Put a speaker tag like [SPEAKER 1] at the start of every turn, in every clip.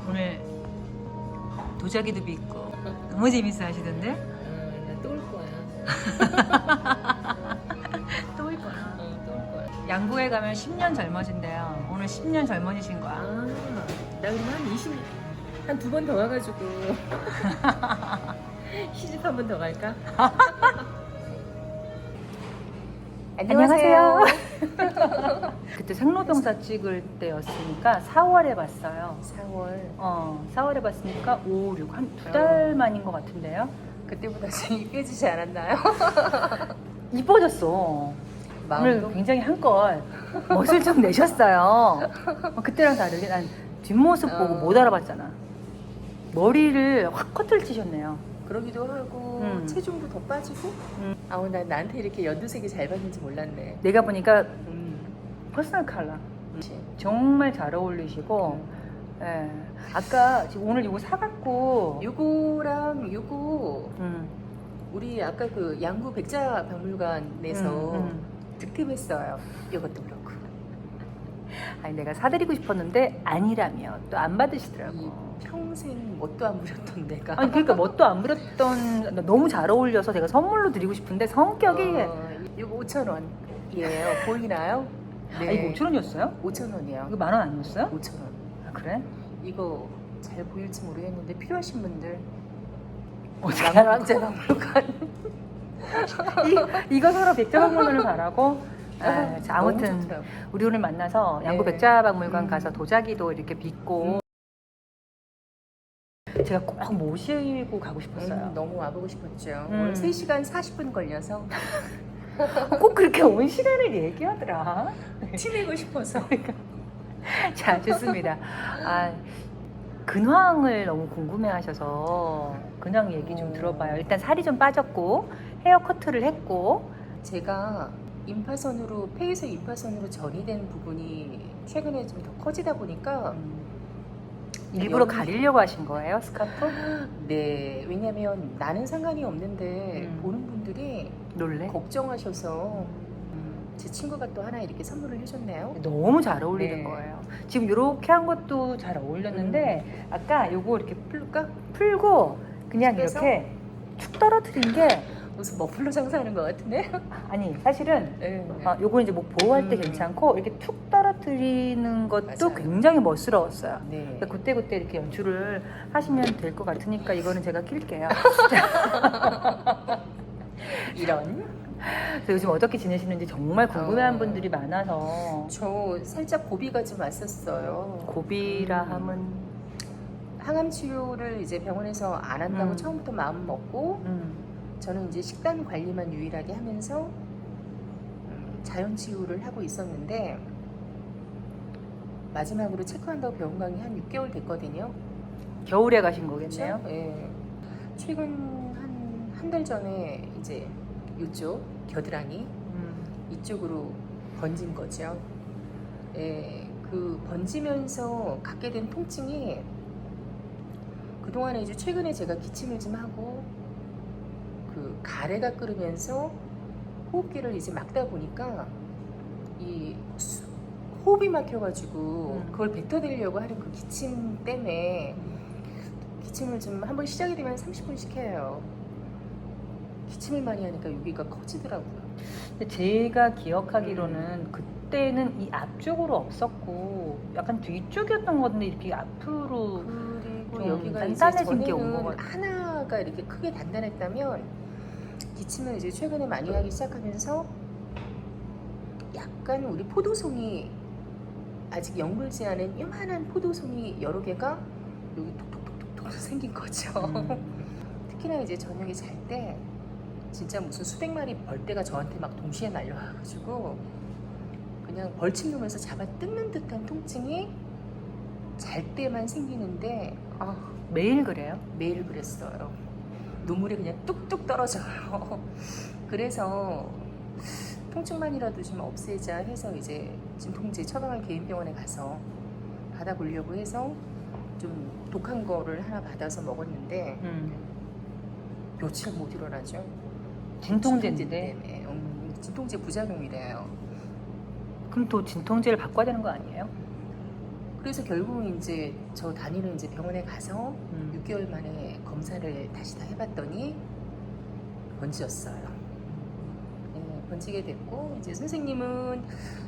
[SPEAKER 1] 오늘 도자기도 빚고 너무 재밌어 하시던데?
[SPEAKER 2] 나 또 올 거야.
[SPEAKER 1] 또 올 거야.
[SPEAKER 2] 또 올 거야.
[SPEAKER 1] 양구에 가면 10년 젊어진대요. 오늘 10년 젊어지신 거야.
[SPEAKER 2] 나 그럼 한 두 번 더 와가지고 시집 한 번 더 갈까?
[SPEAKER 1] 안녕하세요. 그때 생로병사 찍을 때였으니까 4월에 봤어요.
[SPEAKER 2] 4월.
[SPEAKER 1] 4월에 봤으니까 5, 6, 한 두 달 만인 것 같은데요.
[SPEAKER 2] 그때보다 좀 이뻐지지 않았나요?
[SPEAKER 1] 이뻐졌어. 오늘
[SPEAKER 2] 마음도?
[SPEAKER 1] 굉장히 한껏 멋을 좀 내셨어요. 그때랑 다르게 난 뒷모습 보고 못 알아봤잖아. 머리를 확 커트를 치셨네요.
[SPEAKER 2] 그러기도 하고 체중도 더 빠지고. 아우 난 나한테 이렇게 연두색이 잘 받는지 몰랐네.
[SPEAKER 1] 내가 보니까 퍼스널 컬러
[SPEAKER 2] 그치.
[SPEAKER 1] 정말 잘 어울리시고 예. 아까 지금 오늘 이거 사갖고
[SPEAKER 2] 요거랑 요거 우리 아까 그 양구 백자박물관에서 득템했어요. 이것도 그렇고.
[SPEAKER 1] 아니 내가 사드리고 싶었는데 아니라며 또 안 받으시더라고.
[SPEAKER 2] 이 평생 뭣도 안 부렸던 내가.
[SPEAKER 1] 아니 그러니까 뭣도 안 부렸던 너무 잘 어울려서 제가 선물로 드리고 싶은데 성격이
[SPEAKER 2] 이거 5,000원이에요. 보이나요? 네.
[SPEAKER 1] 아, 이거 5,000원이었어요?
[SPEAKER 2] 5,000원이요.
[SPEAKER 1] 이거 10,000원 아니었어요?
[SPEAKER 2] 5,000원.
[SPEAKER 1] 아 그래?
[SPEAKER 2] 이거 잘 보일지 모르겠는데 필요하신 분들
[SPEAKER 1] 어떻게
[SPEAKER 2] 양왕제박물관.
[SPEAKER 1] 이거 사러 백자박물관을 가라고? 자,
[SPEAKER 2] 너무
[SPEAKER 1] 아무튼
[SPEAKER 2] 좋더라고요.
[SPEAKER 1] 우리 오늘 만나서 양구
[SPEAKER 2] 네.
[SPEAKER 1] 백자박물관 가서 도자기도 이렇게 빚고 제가 꼭 모시고 가고 싶었어요.
[SPEAKER 2] 너무 와보고 싶었죠.
[SPEAKER 1] 음.
[SPEAKER 2] 오늘 3시간 40분 걸려서
[SPEAKER 1] 꼭 그렇게 온 시간을 얘기하더라.
[SPEAKER 2] 티내고 싶어서.
[SPEAKER 1] 자, 좋습니다. 근황을 너무 궁금해하셔서 근황 얘기 좀 들어봐요. 일단 살이 좀 빠졌고 헤어 커트를 했고
[SPEAKER 2] 제가 임파선으로 폐에서 임파선으로 전이된 부분이 최근에 좀 더 커지다 보니까
[SPEAKER 1] 일부러 가리려고 하신 거예요, 스카프?
[SPEAKER 2] 네, 왜냐면 나는 상관이 없는데 보는 분들이
[SPEAKER 1] 놀래?
[SPEAKER 2] 걱정하셔서 제 친구가 또 하나 이렇게 선물을 해줬네요.
[SPEAKER 1] 너무 잘 어울리는
[SPEAKER 2] 네.
[SPEAKER 1] 거예요. 지금 이렇게 한 것도 잘 어울렸는데 아까 요거 이렇게 풀고 그냥
[SPEAKER 2] 그래서?
[SPEAKER 1] 이렇게 축 떨어뜨린 게
[SPEAKER 2] 무슨 머플러 장사하는 것 같은데?
[SPEAKER 1] 아니 사실은
[SPEAKER 2] 네.
[SPEAKER 1] 요거 이제 목 보호할 때 괜찮고 이렇게 툭 떨어뜨리는 것도
[SPEAKER 2] 맞아요.
[SPEAKER 1] 굉장히 멋스러웠어요.
[SPEAKER 2] 네.
[SPEAKER 1] 그러니까 그때 이렇게 연출을 하시면 될 것 같으니까 이거는 제가 낄게요.
[SPEAKER 2] 이런.
[SPEAKER 1] 그래서 요즘 어떻게 지내시는지 정말 궁금해한
[SPEAKER 2] 어.
[SPEAKER 1] 분들이 많아서
[SPEAKER 2] 저 살짝 고비가 좀 왔었어요.
[SPEAKER 1] 고비라 함은
[SPEAKER 2] 항암 치료를 이제 병원에서 안 한다고
[SPEAKER 1] 음.
[SPEAKER 2] 처음부터 마음 먹고 저는 이제 식단 관리만 유일하게 하면서 자연 치유를 하고 있었는데 마지막으로 체크한다고 병원 간 게 한 6개월 됐거든요.
[SPEAKER 1] 겨울에 가신 거겠네요.
[SPEAKER 2] 그렇죠? 예. 최근 한 달 전에 이제 이쪽 겨드랑이 이쪽으로 번진 거죠. 예, 그 번지면서 갖게 된 통증이 그동안에 이제 최근에 제가 기침을 좀 하고 그 가래가 끓으면서 호흡기를 이제 막다 보니까 이 호흡이 막혀가지고 그걸 뱉어내려고 하는 그 기침 때문에 기침을 좀 한번 시작이 되면 30분씩 해요. 기침을 많이 하니까 여기가 커지더라고요.
[SPEAKER 1] 근데 제가 기억하기로는 그때는 이 앞쪽으로 없었고 약간 뒤쪽이었던 것 같은데 이렇게 앞으로
[SPEAKER 2] 그리고
[SPEAKER 1] 좀
[SPEAKER 2] 여기가 이제
[SPEAKER 1] 단단해진 게 온 것
[SPEAKER 2] 전에는
[SPEAKER 1] 같아요.
[SPEAKER 2] 하나가 이렇게 크게 단단했다면 기침을 이제 최근에 많이 하기 시작하면서 약간 우리 포도송이 아직 영글지 않은 요만한 포도송이 여러 개가 여기 톡톡톡톡 생긴 거죠. 특히나 이제 저녁에 잘 때 진짜 무슨 수백 마리 벌떼가 저한테 막 동시에 날려와가지고 그냥 벌침 놓으면서 잡아 뜯는 듯한 통증이 잘 때만 생기는데
[SPEAKER 1] 매일 그래요?
[SPEAKER 2] 매일 그랬어요. 눈물이 그냥 뚝뚝 떨어져요. 그래서 통증만이라도 좀 없애자 해서 이제 진통제 처방을 개인병원에 가서 받아보려고 해서 좀 독한 거를 하나 받아서 먹었는데 며칠 못 일어나죠.
[SPEAKER 1] 진통제인데
[SPEAKER 2] 때문에 진통제 부작용이래요.
[SPEAKER 1] 그럼 또 진통제를 바꿔야 되는 거 아니에요?
[SPEAKER 2] 그래서 결국은 이제 저 다니는 이제 병원에 가서 6개월 만에 검사를 다시 다 해봤더니 번지였어요. 네, 번지게 됐고 이제 선생님은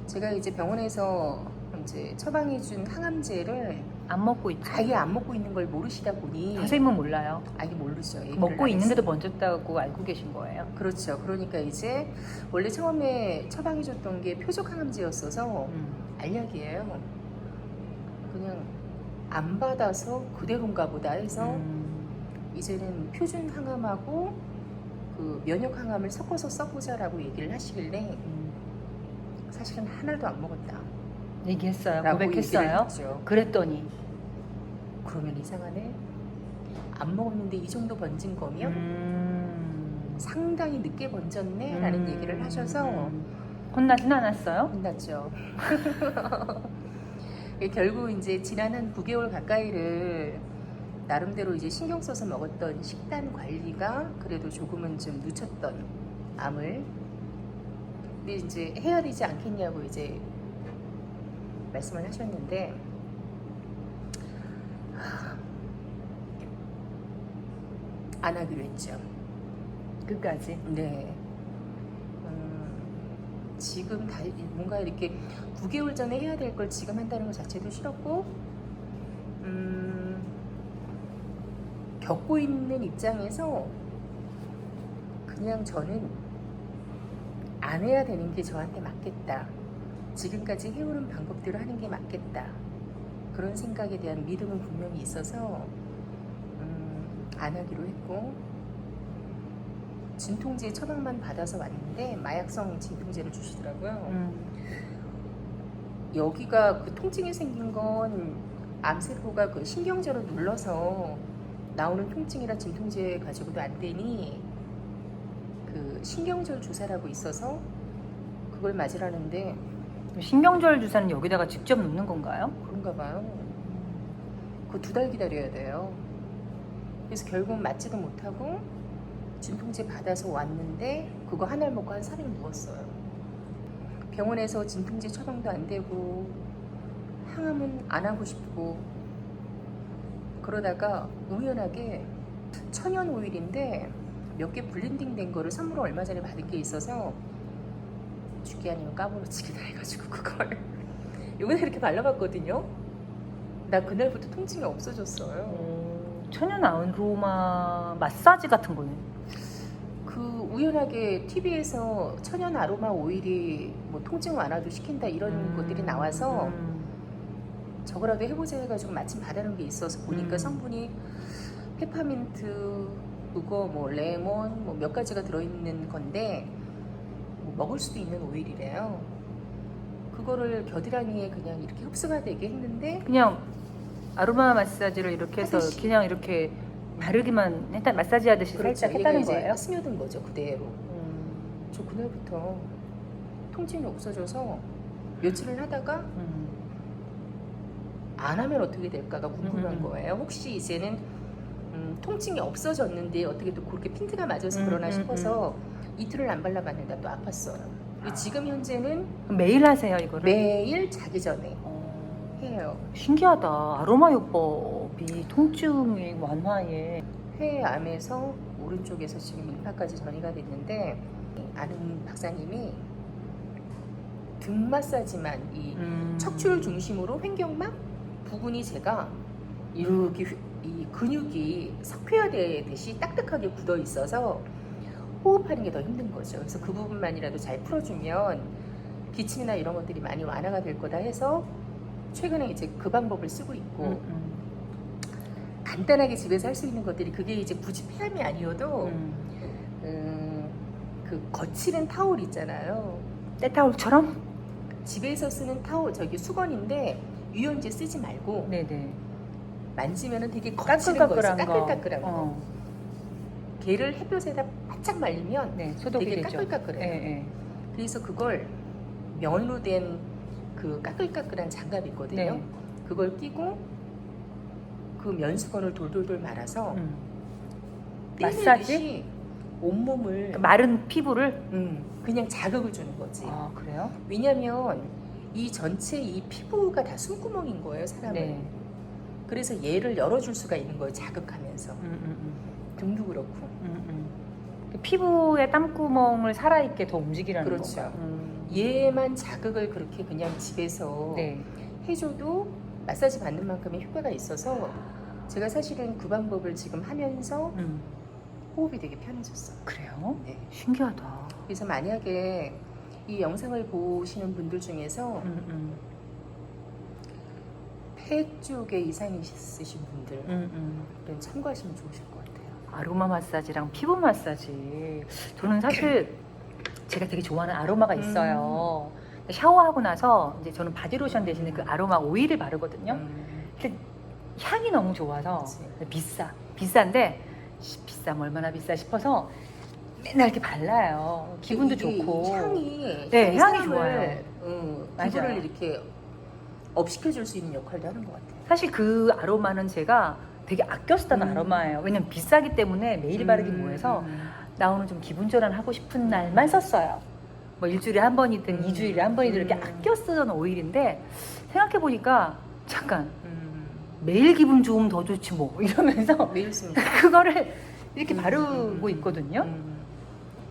[SPEAKER 2] 제가 이제 병원에서 이제 처방해준 항암제를
[SPEAKER 1] 안 먹고 있죠.
[SPEAKER 2] 아예 안 먹고 있는 걸 모르시다 보니
[SPEAKER 1] 선생님은 몰라요.
[SPEAKER 2] 아예 모르죠. 얘기를
[SPEAKER 1] 먹고
[SPEAKER 2] 안
[SPEAKER 1] 있는데도
[SPEAKER 2] 했어요.
[SPEAKER 1] 번졌다고 알고 계신 거예요.
[SPEAKER 2] 그렇죠. 그러니까 이제 원래 처음에 처방해줬던 게 표적 항암제였어서 알약이에요. 그냥 안 받아서 그대로인가 보다 해서 이제는 표준 항암하고 그 면역 항암을 섞어서 써보자라고 얘기를 하시길래 사실은 하나도 안 먹었다.
[SPEAKER 1] 얘기했어요.
[SPEAKER 2] 라고
[SPEAKER 1] 고백했어요.
[SPEAKER 2] 얘기를 했죠.
[SPEAKER 1] 그랬더니
[SPEAKER 2] 그러면 이상하네. 안 먹었는데 이 정도 번진 거면 상당히 늦게 번졌네 라는 얘기를 하셔서
[SPEAKER 1] 혼나진 않았어요?
[SPEAKER 2] 혼났죠. 결국 이제 지난 한 9개월 가까이를 나름대로 이제 신경 써서 먹었던 식단 관리가 그래도 조금은 좀 늦췄던 암을 근데 이제 해야 되지 않겠냐고 이제 말씀을 하셨는데 안 하기로 했죠.
[SPEAKER 1] 끝까지.
[SPEAKER 2] 네. 지금 다 뭔가 이렇게 9개월 전에 해야 될 걸 지금 한다는 것 자체도 싫었고, 겪고 있는 입장에서 그냥 저는 안 해야 되는 게 저한테 맞겠다. 지금까지 해오는 방법대로 하는 게 맞겠다. 그런 생각에 대한 믿음은 분명히 있어서 안 하기로 했고, 진통제 처방만 받아서 왔는데 마약성 진통제를 주시더라고요. 여기가 그 통증이 생긴 건 암세포가 그 신경제로 눌러서 나오는 통증이라 진통제 가지고도 안 되니 그 신경절 주사라고 있어서 그걸 맞으라는데
[SPEAKER 1] 신경절 주사는 여기다가 직접 놓는 건가요?
[SPEAKER 2] 그런가 봐요. 그거 2달 기다려야 돼요. 그래서 결국 맞지도 못하고 진통제 받아서 왔는데 그거 하나를 먹고 한 3일 누웠어요. 병원에서 진통제 처방도 안 되고 항암은 안 하고 싶고 그러다가 우연하게 천연 오일인데 몇 개 블렌딩 된 거를 선물로 얼마 전에 받은 게 있어서 죽기 아니면 까무러치기다 해가지고 그걸 요번에 이렇게 발라봤거든요. 나 그날부터 통증이 없어졌어요.
[SPEAKER 1] 천연 아로마 마사지 같은 거는?
[SPEAKER 2] 그 우연하게 TV에서 천연 아로마 오일이 뭐 통증 완화도 시킨다 이런 것들이 나와서 저거라도 해보자 해가지고 마침 받아놓은 게 있어서 보니까 성분이 페퍼민트, 그거 뭐 레몬 뭐 몇 가지가 들어있는 건데 뭐 먹을 수도 있는 오일이래요. 그거를 겨드랑이에 그냥 이렇게 흡수가 되게 했는데
[SPEAKER 1] 그냥 아로마 마사지를 이렇게 해서
[SPEAKER 2] 하듯이.
[SPEAKER 1] 그냥 이렇게 바르기만 했다 마사지 하듯이 살짝
[SPEAKER 2] 얘가
[SPEAKER 1] 했다는
[SPEAKER 2] 이제
[SPEAKER 1] 거예요?
[SPEAKER 2] 스며든 거죠 그대로. 저 그날부터 통증이 없어져서 며칠을 하다가 안 하면 어떻게 될까가 궁금한 거예요. 혹시 이제는 통증이 없어졌는데 어떻게 또 그렇게 핀트가 맞아서 그러나 싶어서 이틀을 안 발라봤는데 또 아팠어요. 근데 지금 현재는
[SPEAKER 1] 그럼 매일 하세요 이거를?
[SPEAKER 2] 매일 자기 전에 해요.
[SPEAKER 1] 신기하다. 아로마 요법이 통증의 완화에.
[SPEAKER 2] 폐암에서 오른쪽에서 지금 임파까지 전이가 됐는데 아는 박사님이 등 마사지만 이 척추를 중심으로 횡격막 부분이 제가 이렇게 이 근육이 석회화되듯이 딱딱하게 굳어 있어서 호흡하는 게 더 힘든 거죠. 그래서 그 부분만이라도 잘 풀어주면 기침이나 이런 것들이 많이 완화가 될 거다 해서 최근에 이제 그 방법을 쓰고 있고 간단하게 집에서 할 수 있는 것들이 그게 이제 굳이 폐암이 아니어도 그 거칠은 타올 있잖아요.
[SPEAKER 1] 때타올처럼?
[SPEAKER 2] 집에서 쓰는 타올 저기 수건인데 유연제 쓰지 말고
[SPEAKER 1] 네네.
[SPEAKER 2] 만지면은 되게 거칠은 거 있어. 까끌까끌한 거.
[SPEAKER 1] 어.
[SPEAKER 2] 걔를 햇볕에다 바짝 말리면
[SPEAKER 1] 네, 소독이
[SPEAKER 2] 되게
[SPEAKER 1] 되죠.
[SPEAKER 2] 까끌까끌해요.
[SPEAKER 1] 네,
[SPEAKER 2] 그래서 그걸 면으로 된 그 까끌까끌한 장갑이 있거든요.
[SPEAKER 1] 네.
[SPEAKER 2] 그걸 끼고 그 면수건을 돌돌돌 말아서
[SPEAKER 1] 마사지?
[SPEAKER 2] 때리듯이 온몸을
[SPEAKER 1] 마른 피부를?
[SPEAKER 2] 그냥 자극을 주는 거지.
[SPEAKER 1] 아 그래요?
[SPEAKER 2] 왜냐면 이 전체 이 피부가 다 숨구멍인 거예요, 사람은.
[SPEAKER 1] 네.
[SPEAKER 2] 그래서 얘를 열어줄 수가 있는 거예요, 자극하면서. 등도 그렇고.
[SPEAKER 1] 그 피부의 땀구멍을 살아있게 더 움직이라는
[SPEAKER 2] 그렇죠.
[SPEAKER 1] 건가요?
[SPEAKER 2] 얘만 자극을 그렇게 그냥 집에서
[SPEAKER 1] 네.
[SPEAKER 2] 해줘도 마사지 받는 만큼의 효과가 있어서 제가 사실은 그 방법을 지금 하면서 호흡이 되게 편해졌어요.
[SPEAKER 1] 그래요?
[SPEAKER 2] 네.
[SPEAKER 1] 신기하다.
[SPEAKER 2] 그래서 만약에 이 영상을 보시는 분들 중에서 폐 쪽에 이상이 있으신 분들 은 참고하시면 좋으실 것 같아요.
[SPEAKER 1] 아로마 마사지랑 피부 마사지. 저는 사실 제가 되게 좋아하는 아로마가 있어요. 샤워하고 나서 이제 저는 바디로션 대신에 그 아로마 오일을 바르거든요. 근데 향이 너무 좋아서
[SPEAKER 2] 그치.
[SPEAKER 1] 비싼데 비싸면 얼마나 비싸 싶어서 맨날 이렇게 발라요. 기분도
[SPEAKER 2] 이게
[SPEAKER 1] 좋고.
[SPEAKER 2] 향이
[SPEAKER 1] 네, 향이
[SPEAKER 2] 사람을,
[SPEAKER 1] 좋아요.
[SPEAKER 2] 피부를
[SPEAKER 1] 맞아요.
[SPEAKER 2] 이렇게 업시켜줄 수 있는 역할도 하는 것 같아요.
[SPEAKER 1] 사실 그 아로마는 제가 되게 아껴 쓰던 아로마예요. 왜냐면 비싸기 때문에 매일 바르기 뭐해서 나 오늘 좀 기분 전환하고 싶은 날만 썼어요. 뭐 일주일에 한 번이든 2주일에 한 번이든 이렇게 아껴 쓰던 오일인데 생각해 보니까 잠깐 매일 기분 좋으면 더 좋지 뭐 이러면서
[SPEAKER 2] 매일 씁니다.
[SPEAKER 1] 그거를 이렇게 바르고 있거든요.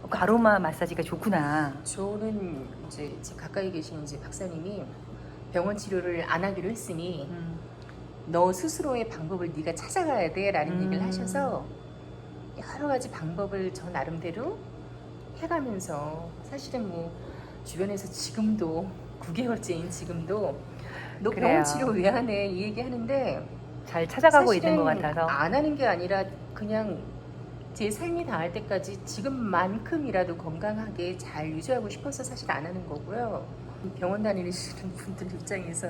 [SPEAKER 1] 그 아로마 마사지가 좋구나.
[SPEAKER 2] 저는 이제 가까이 계신 이제 박사님이 병원 치료를 안 하기로 했으니 너 스스로의 방법을 네가 찾아가야 돼라는 얘기를 하셔서 여러 가지 방법을 저 나름대로 해가면서 사실은 뭐 주변에서 지금도 9개월째인 지금도 너
[SPEAKER 1] 그래요.
[SPEAKER 2] 병원 치료 왜 하네 이 얘기 하는데
[SPEAKER 1] 잘 찾아가고 있는 것
[SPEAKER 2] 사실은
[SPEAKER 1] 같아서.
[SPEAKER 2] 안 하는 게 아니라 그냥 제 삶이 닿을 때까지 지금만큼이라도 건강하게 잘 유지하고 싶어서 사실 안 하는 거고요. 병원 다니시는 분들 입장에서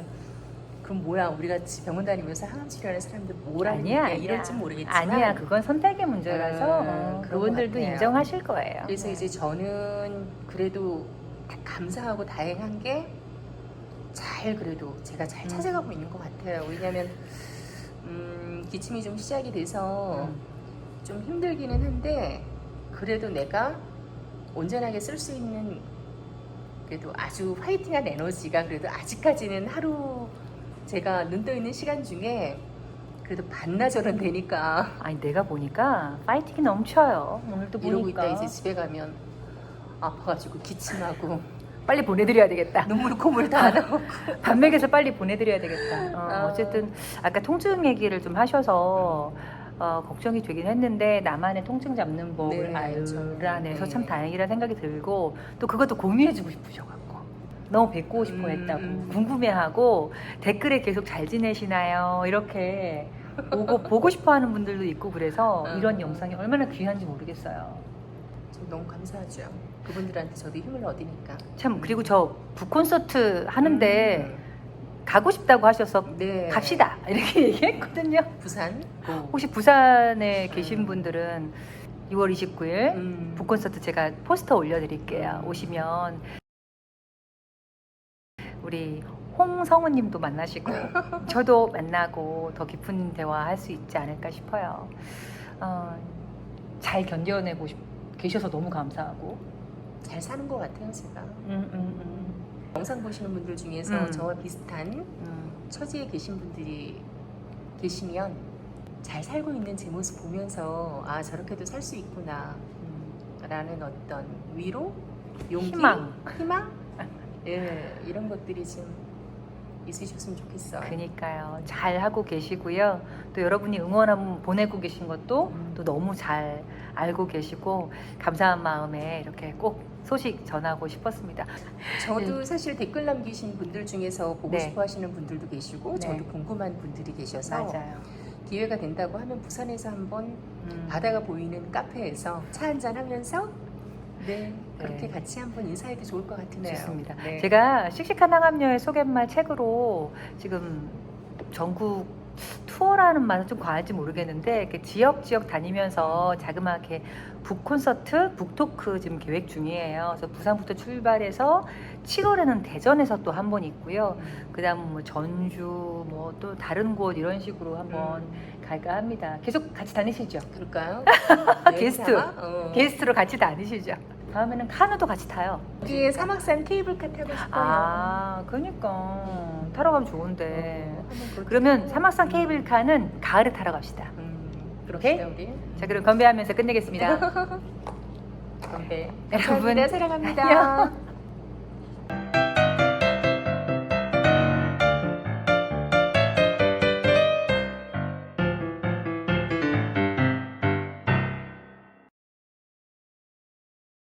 [SPEAKER 2] 그럼 뭐야 우리 같이 병원 다니면서 항암 치료하는 사람들 뭐라는
[SPEAKER 1] 아니야,
[SPEAKER 2] 얘기야 이럴지 모르겠지만
[SPEAKER 1] 아니야, 그건 선택의 문제라서
[SPEAKER 2] 그런 것
[SPEAKER 1] 그분들도
[SPEAKER 2] 같아요.
[SPEAKER 1] 인정하실 거예요.
[SPEAKER 2] 그래서
[SPEAKER 1] 네.
[SPEAKER 2] 이제 저는 그래도 감사하고 다행한 게 잘 그래도 제가 잘 찾아가고 있는 것 같아요. 왜냐하면 기침이 좀 시작이 돼서 좀 힘들기는 한데 그래도 내가 온전하게 쓸 수 있는 그래도 아주 화이팅한 에너지가 그래도 아직까지는 하루 제가 눈 떠 있는 시간 중에 그래도 반나절은 되니까
[SPEAKER 1] 아니 내가 보니까 파이팅이 넘쳐요. 오늘도
[SPEAKER 2] 이러고
[SPEAKER 1] 보니까
[SPEAKER 2] 있다 이제 집에 가면 아파가지고 기침하고
[SPEAKER 1] 빨리 보내드려야 되겠다.
[SPEAKER 2] 눈물 콧물 다 나오고
[SPEAKER 1] 밥 먹여서 빨리 보내드려야 되겠다. 어쨌든 아까 통증 얘기를 좀 하셔서 걱정이 되긴 했는데 나만의 통증 잡는 법을
[SPEAKER 2] 네,
[SPEAKER 1] 알아내서
[SPEAKER 2] 네.
[SPEAKER 1] 참 다행이라 생각이 들고 또 그것도 공유해주고 싶으셔갖고 너무 뵙고 싶어 했다고 궁금해하고 댓글에 계속 잘 지내시나요 이렇게 보고 싶어하는 분들도 있고 그래서 이런 영상이 얼마나 귀한지 모르겠어요.
[SPEAKER 2] 저 너무 감사하죠. 그분들한테 저도 힘을 얻으니까.
[SPEAKER 1] 참 그리고 저 북콘서트 하는데 가고 싶다고 하셔서
[SPEAKER 2] 네.
[SPEAKER 1] 갑시다 이렇게 얘기했거든요.
[SPEAKER 2] 부산
[SPEAKER 1] 혹시 부산에 계신 분들은 6월 29일 북콘서트 제가 포스터 올려드릴게요. 오시면 우리 홍성우님도 만나시고 저도 만나고 더 깊은 대화할 수 있지 않을까 싶어요. 잘 견뎌내고 계셔서 너무 감사하고
[SPEAKER 2] 잘 사는 것 같아요 제가. 영상 보시는 분들 중에서 저와 비슷한 처지에 계신 분들이 계시면 잘 살고 있는 제 모습 보면서 아 저렇게도 살 수 있구나 라는 어떤 위로, 용기, 희망? 예, 이런 것들이 좀 있으셨으면 좋겠어요.
[SPEAKER 1] 그니까요. 잘 하고 계시고요. 또 여러분이 응원 보내고 계신 것도 또 너무 잘 알고 계시고 감사한 마음에 이렇게 꼭 소식 전하고 싶었습니다.
[SPEAKER 2] 저도 사실 댓글 남기신 분들 중에서 보고
[SPEAKER 1] 네.
[SPEAKER 2] 싶어 하시는 분들도 계시고
[SPEAKER 1] 네.
[SPEAKER 2] 저도 궁금한 분들이 계셔서
[SPEAKER 1] 맞아요.
[SPEAKER 2] 기회가 된다고 하면 부산에서 한번 바다가 보이는 카페에서 차 한잔 하면서 네, 그렇게
[SPEAKER 1] 네.
[SPEAKER 2] 같이 한번 인사해도 좋을 것 같으네요.
[SPEAKER 1] 좋습니다.
[SPEAKER 2] 네.
[SPEAKER 1] 제가 씩씩한 항암녀의 소개말 책으로 지금 전국 투어라는 말은 좀 과할지 모르겠는데 이렇게 지역 다니면서 자그마하게 북콘서트, 북토크 지금 계획 중이에요. 그래서 부산부터 출발해서 7월에는 대전에서 또 한 번 있고요. 그다음 뭐 전주 뭐 또 다른 곳 이런 식으로 한번 갈까 합니다. 계속 같이 다니시죠?
[SPEAKER 2] 그럴까요?
[SPEAKER 1] 게스트.
[SPEAKER 2] 여행사와?
[SPEAKER 1] 게스트로 같이 다니시죠? 다음에는 카누도 같이 타요.
[SPEAKER 2] 여기에 사막산 케이블카 타고 싶어요.
[SPEAKER 1] 아, 그러니까 타러 가면 좋은데.
[SPEAKER 2] 한번 그렇게
[SPEAKER 1] 그러면
[SPEAKER 2] 타고.
[SPEAKER 1] 사막산 케이블카는 가을에 타러 갑시다.
[SPEAKER 2] 그럽시다 우리.
[SPEAKER 1] 자, 그럼 건배하면서 끝내겠습니다.
[SPEAKER 2] 건배.
[SPEAKER 1] 여러분,
[SPEAKER 2] 감사합니다. 사랑합니다.
[SPEAKER 1] 안녕.